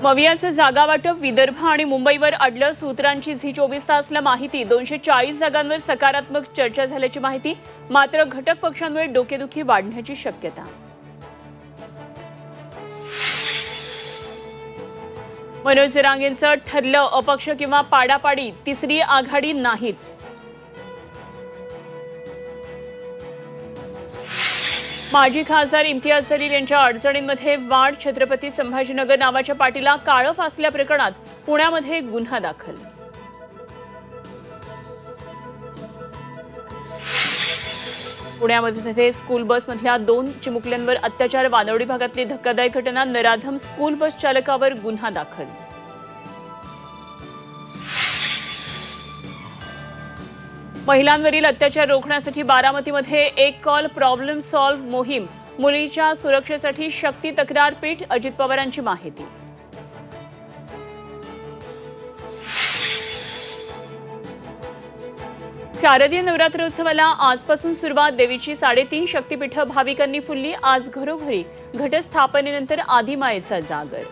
मवियाचं जागा वाटप विदर्भ आणि मुंबईवर अडलं. सूत्रांची झी 24 तासला माहिती. 240 जागांवर सकारात्मक चर्चा झाल्याची माहिती. मात्र घटक पक्षांमुळे डोकेदुखी वाढण्याची शक्यता. मनोज जरांगेंचं ठरलं अपक्ष किंवा पाडापाडी, तिसरी आघाडी नाहीच. माजी खासदार इम्तियाज जलील यांच्या अडचणींमध्ये वाढ. छत्रपती संभाजीनगर नावाच्या पाटीला काळं फासल्या प्रकरणात पुण्यामध्ये गुन्हा दाखल. पुण्यामध्ये स्कूल बसमधल्या 2 चिमुकल्यांवर अत्याचार. वानवडी भागातली धक्कादायक घटना. नराधम स्कूल बस चालकावर गुन्हा दाखल. महिलांवरील अत्याचार रोखण्यासाठी बारामतीमध्ये एक कॉल प्रॉब्लेम सॉल्व्ह मोहीम. मुलीच्या सुरक्षेसाठी शक्ती तक्रार पीठ. अजित पवारांची माहिती. शारदीय नवरात्रोत्सवाला आजपासून सुरुवात. देवीची 3.5 शक्तीपीठं भाविकांनी फुलली. आज घरोघरी घटस्थापनेनंतर आदिमायेचा जागर.